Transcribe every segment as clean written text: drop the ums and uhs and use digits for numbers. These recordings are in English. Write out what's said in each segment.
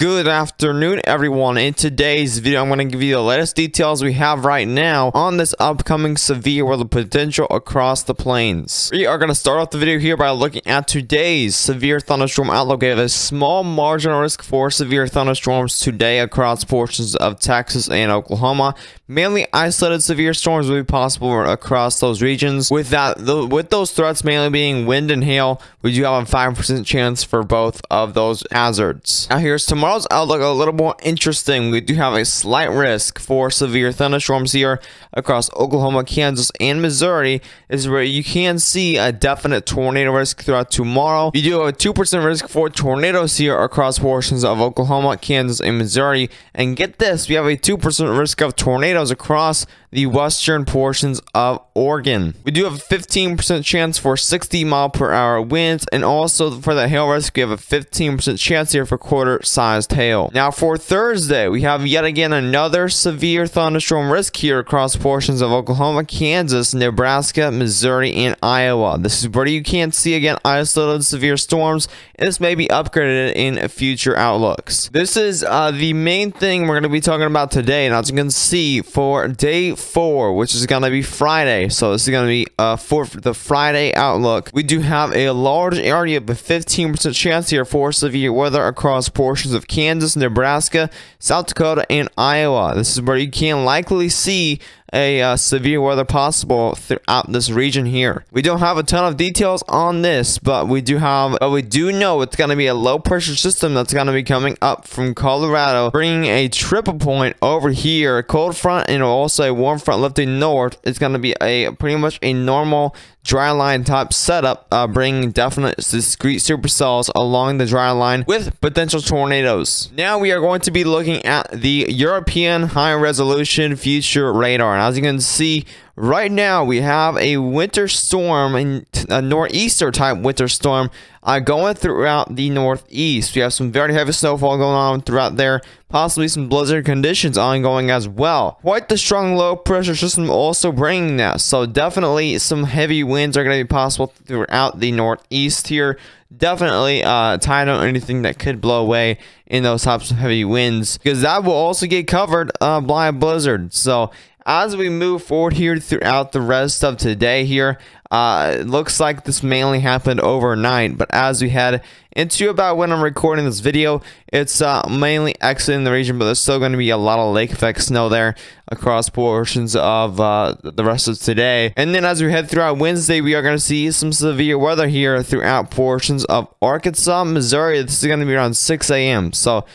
Good afternoon, everyone. In today's video, I'm going to give you the latest details we have right now on this upcoming severe weather potential across the plains. We are going to start off the video here by looking at today's severe thunderstorm outlook. We have a small marginal risk for severe thunderstorms today across portions of Texas and Oklahoma. Mainly isolated severe storms will be possible across those regions. With those threats mainly being wind and hail, we do have a 5% chance for both of those hazards. Now here's tomorrow's outlook, a little more interesting. We do have a slight risk for severe thunderstorms here across Oklahoma, Kansas, and Missouri. This is where you can see a definite tornado risk throughout tomorrow. You do have a 2% risk for tornadoes here across portions of Oklahoma, Kansas, and Missouri. And get this, we have a 2% risk of tornadoes across the western portions of Oregon. We do have a 15% chance for 60-mile-per-hour winds, and also for the hail risk, we have a 15% chance here for quarter-sized hail. Now for Thursday, we have yet again another severe thunderstorm risk here across portions of Oklahoma, Kansas, Nebraska, Missouri, and Iowa. This is where you can see again isolated severe storms, and this may be upgraded in future outlooks. This is the main thing we're going to be talking about today, and as you can see, for day 4, which is going to be Friday. So this is going to be for the Friday outlook. We do have a large area of a 15% chance here for severe weather across portions of Kansas, Nebraska, South Dakota, and Iowa. This is where you can likely see a severe weather possible throughout this region here. We don't have a ton of details on this, but we do know it's going to be a low pressure system that's going to be coming up from Colorado, bringing a triple point over here, a cold front and also a warm front lifting north. It's going to be a pretty much a normal dry line type setup, bringing definite discrete supercells along the dry line with potential tornadoes. Now we are going to be looking at the European high resolution future radar. And as you can see right now, we have a winter storm, a nor'easter type winter storm going throughout the northeast. We have some very heavy snowfall going on throughout there, possibly some blizzard conditions ongoing as well. Quite the strong low pressure system also bringing that, so definitely some heavy winds are going to be possible throughout the northeast here. Definitely tied on anything that could blow away in those types of heavy winds, because that will also get covered by a blizzard. So as we move forward here throughout the rest of today here, it looks like this mainly happened overnight, but as we head into about when I'm recording this video, it's mainly exiting the region, but there's still going to be a lot of lake effect snow there across portions of the rest of today. And then as we head throughout Wednesday, we are going to see some severe weather here throughout portions of Arkansas, Missouri. This is going to be around 6 a.m. So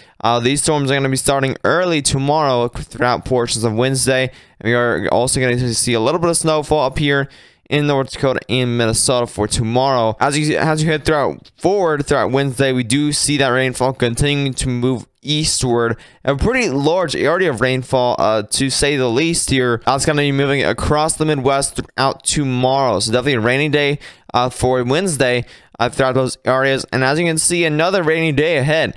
these storms are going to be starting early tomorrow throughout portions of Wednesday. And we are also going to see a little bit of snowfall up here in North Dakota and Minnesota for tomorrow. As you head throughout Wednesday, we do see that rainfall continuing to move eastward. A pretty large area of rainfall, to say the least here. It's going to be moving across the Midwest throughout tomorrow. So definitely a rainy day for Wednesday throughout those areas. And as you can see, another rainy day ahead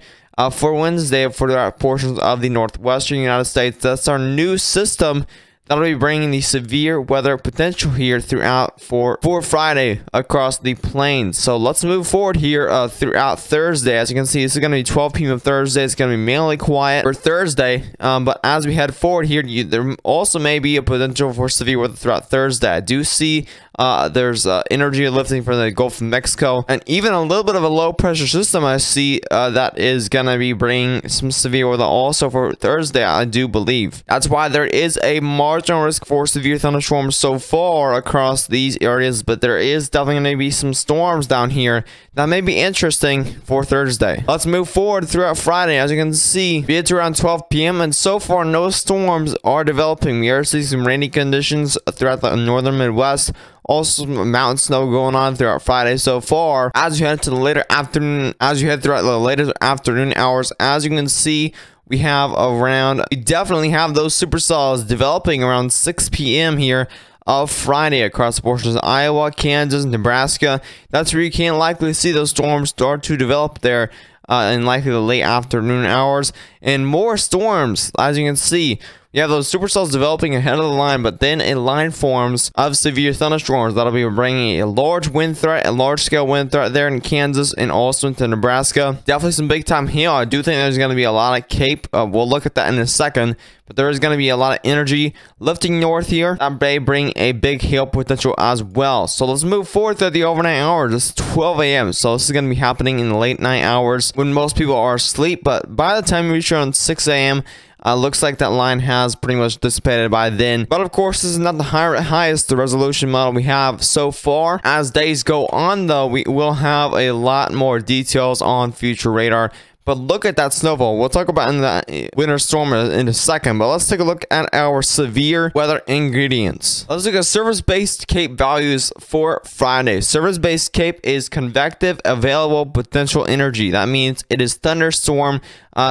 for Wednesday for the portions of the northwestern United States. That's our new system that'll be bringing the severe weather potential here throughout for Friday across the plains. So let's move forward here throughout Thursday. As you can see, this is going to be 12 p.m. of Thursday. It's going to be mainly quiet for Thursday. But as we head forward here, there also may be a potential for severe weather throughout Thursday. I do see there's energy lifting from the Gulf of Mexico, and even a little bit of a low pressure system I see that is going to be bringing some severe weather also for Thursday, I do believe. That's why there is a marginal risk for severe thunderstorms so far across these areas, but there is definitely going to be some storms down here that may be interesting for Thursday. Let's move forward throughout Friday. As you can see, it's around 12 p.m. and so far no storms are developing. We are seeing some rainy conditions throughout the northern Midwest. Also some mountain snow going on throughout Friday so far. As you head to the later afternoon, throughout the later afternoon hours, as you can see, we definitely have those supercells developing around 6 p.m. here of Friday across portions of Iowa, Kansas, Nebraska. That's where you can likely see those storms start to develop there in likely the late afternoon hours. And more storms, as you can see, you have those supercells developing ahead of the line, but then a line forms of severe thunderstorms that'll be bringing a large wind threat, a large-scale wind threat there in Kansas and also into Nebraska. Definitely some big-time hail. I do think there's going to be a lot of cape. We'll look at that in a second, but there is going to be a lot of energy lifting north here. That may bring a big hail potential as well. So let's move forward through the overnight hours. It's 12 a.m. So this is going to be happening in the late night hours when most people are asleep. But by the time we reach around 6 a.m., looks like that line has pretty much dissipated by then. But of course, this is not the highest resolution model we have so far. As days go on, though, we will have a lot more details on future radar. But look at that snowfall. We'll talk about in the winter storm in a second. But let's take a look at our severe weather ingredients. Let's look at surface-based CAPE values for Friday. Surface-based CAPE is convective available potential energy. That means it is thunderstorm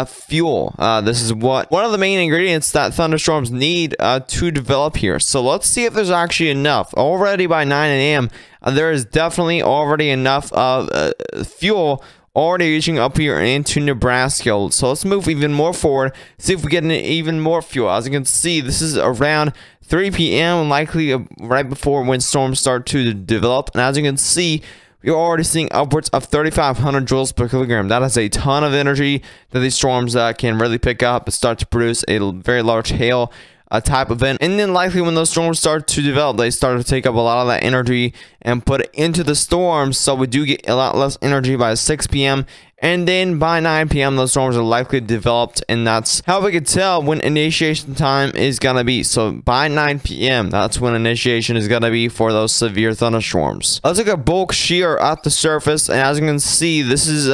fuel. This is one of the main ingredients that thunderstorms need to develop here. So let's see if there's actually enough. Already by 9 a.m., there is definitely already enough of fuel already reaching up here into Nebraska. So let's move even more forward, see if we get even more fuel. As you can see, this is around 3 p.m. likely right before when storms start to develop. And as you can see, you're already seeing upwards of 3,500 joules per kilogram. That is a ton of energy that these storms can really pick up and start to produce a very large hail type event. And then likely when those storms start to develop, they start to take up a lot of that energy and put it into the storms. So we do get a lot less energy by 6 p.m. And then by 9 p.m. those storms are likely developed, and that's how we can tell when initiation time is gonna be. So by 9 p.m. that's when initiation is gonna be for those severe thunderstorms. Let's look at bulk shear at the surface, and as you can see, this is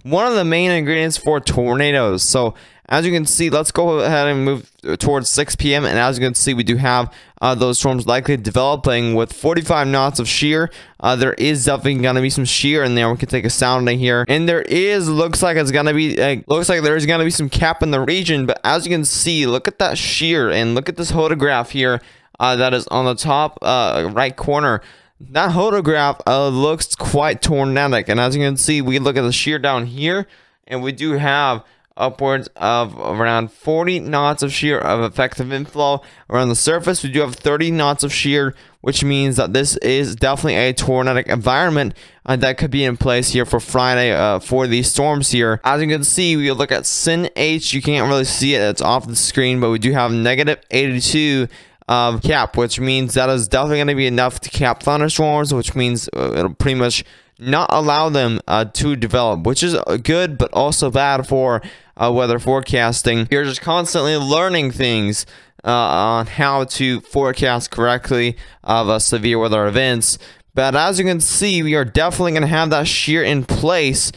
one of the main ingredients for tornadoes. So as you can see, let's go ahead and move towards 6 p.m. And as you can see, we do have those storms likely developing with 45 knots of shear. There is definitely going to be some shear in there. We can take a sounding here. And there is, looks like there's going to be some cap in the region. But as you can see, look at that shear and look at this photograph here that is on the top right corner. That photograph looks quite tornadic. And as you can see, we look at the shear down here, and we do have upwards of around 40 knots of shear of effective inflow around the surface. We do have 30 knots of shear, which means that this is definitely a tornadic environment that could be in place here for Friday for these storms here. As you can see, we look at SIN H. You can't really see it, it's off the screen, but we do have negative 82 of cap, which means that is definitely going to be enough to cap thunderstorms, which means it'll pretty much not allow them to develop, which is good but also bad for weather forecasting. You're just constantly learning things on how to forecast correctly of severe weather events. But as you can see, we are definitely going to have that shear in place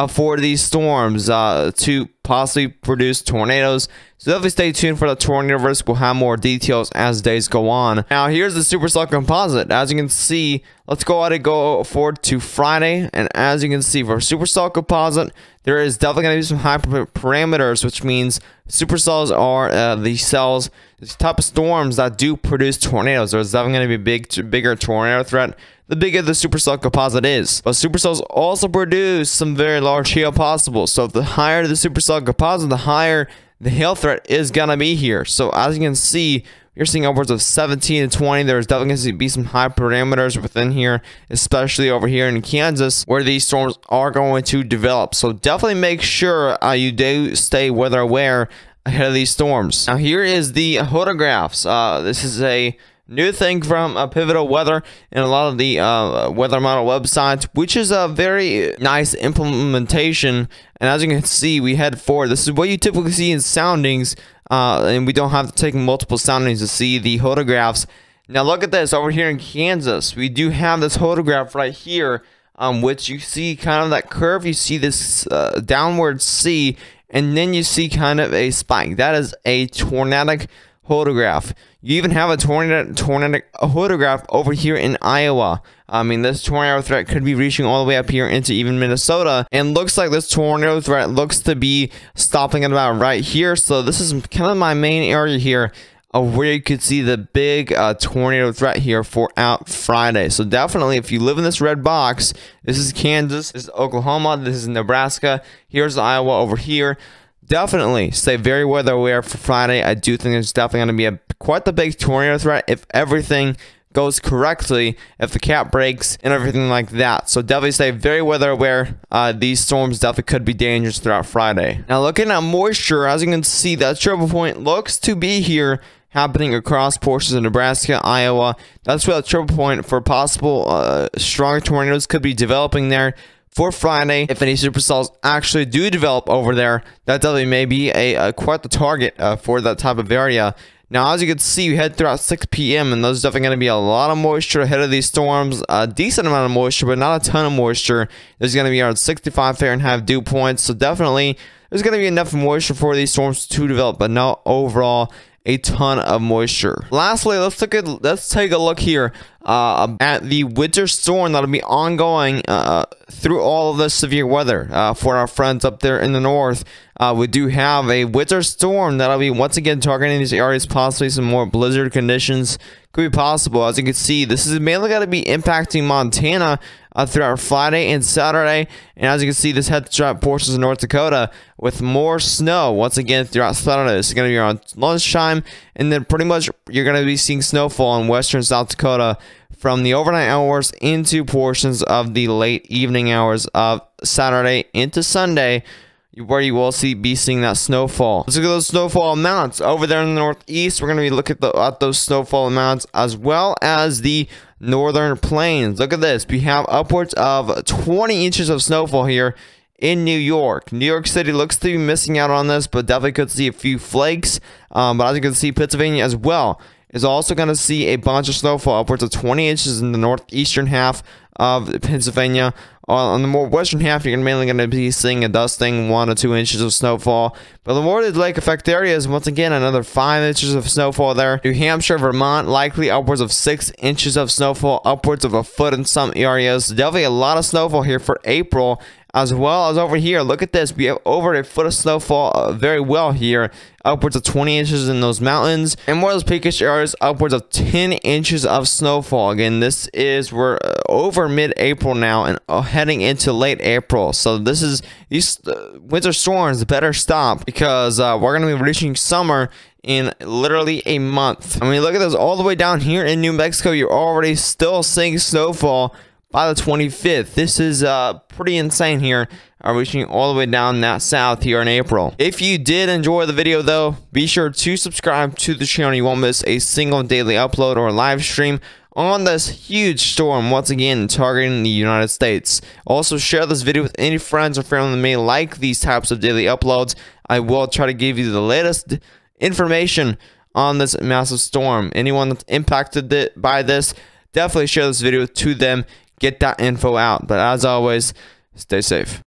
for these storms to possibly produce tornadoes. So definitely stay tuned for the tornado risk. We'll have more details as days go on. Now here's the supercell composite. As you can see, let's go ahead and go forward to Friday. And as you can see, for supercell composite, there is definitely going to be some high parameters, which means supercells are the cells, the type of storms that do produce tornadoes. There's definitely going to be a bigger tornado threat the bigger the supercell composite is. But supercells also produce some very large hail possible. So the higher the supercell composite, the higher the hail threat is gonna be here. So as you can see, you're seeing upwards of 17 to 20. There's definitely going to be some high parameters within here, especially over here in Kansas, where these storms are going to develop. So definitely make sure you do stay weather aware ahead of these storms. Now here is the photographs. This is a new thing from Pivotal Weather and a lot of the weather model websites, which is a very nice implementation. And as you can see, we head forward. This is what you typically see in soundings, and we don't have to take multiple soundings to see the photographs. Now look at this over here in Kansas. We do have this photograph right here, which you see kind of that curve. You see this downward C, and then you see kind of a spike. That is a tornadic photograph. You even have a tornadic photograph over here in Iowa. I mean, this tornado threat could be reaching all the way up here into even Minnesota, and looks like this tornado threat looks to be stopping at about right here. So this is kind of my main area here of where you could see the big tornado threat here for out Friday. So definitely, if you live in this red box, this is Kansas, this is Oklahoma, this is Nebraska, here's Iowa over here. definitely stay very weather aware for Friday. I do think there's definitely going to be quite the big tornado threat if everything goes correctly, if the cap breaks and everything like that. So definitely stay very weather aware. These storms definitely could be dangerous throughout Friday. Now looking at moisture, as you can see, that triple point looks to be here, happening across portions of Nebraska, Iowa. That's where the triple point for possible stronger tornadoes could be developing there for Friday. If any supercells actually do develop over there, that definitely may be quite the target for that type of area. Now, as you can see, we head throughout 6 p.m. and there's definitely going to be a lot of moisture ahead of these storms. A decent amount of moisture, but not a ton of moisture. There's going to be around 65 Fahrenheit dew points, so definitely there's going to be enough moisture for these storms to develop, but not overall a ton of moisture. Lastly, let's take a look here at the winter storm that'll be ongoing through all of this severe weather for our friends up there in the north. We do have a winter storm that'll be once again targeting these areas. Possibly some more blizzard conditions could be possible. As you can see, this is mainly going to be impacting Montana throughout Friday and Saturday. And as you can see, this heads throughout portions of North Dakota with more snow once again throughout Saturday. It's going to be around lunchtime, and then pretty much you're going to be seeing snowfall in western South Dakota from the overnight hours into portions of the late evening hours of Saturday into Sunday, where you will be seeing that snowfall. Let's look at those snowfall amounts over there in the northeast. We're going to be looking at those snowfall amounts as well as the northern plains. Look at this. We have upwards of 20 inches of snowfall here in New York. New York City looks to be missing out on this, but definitely could see a few flakes. But as you can see, Pennsylvania as well is also going to see a bunch of snowfall, upwards of 20 inches in the northeastern half of Pennsylvania. On the more western half, you're mainly going to be seeing a dusting 1 to 2 inches of snowfall. But the more the lake effect areas, once again, another 5 inches of snowfall there. New Hampshire, Vermont, likely upwards of 6 inches of snowfall, upwards of a foot in some areas. Definitely a lot of snowfall here for April, as well as over here. Look at this. We have over a foot of snowfall very well here, upwards of 20 inches in those mountains, and more of those peakish areas, upwards of 10 inches of snowfall. Again, we're over mid-April now and heading into late April. So these winter storms better stop, because we're going to be reaching summer in literally a month. I mean, look at this all the way down here in New Mexico. You're already still seeing snowfall by the 25th. This is pretty insane here, reaching all the way down that south here in April. If you did enjoy the video though, be sure to subscribe to the channel. You won't miss a single daily upload or live stream on this huge storm, once again targeting the United States. Also, share this video with any friends or family that may like these types of daily uploads. I will try to give you the latest information on this massive storm. Anyone that's impacted by this, definitely share this video to them. Get that info out. But as always, stay safe.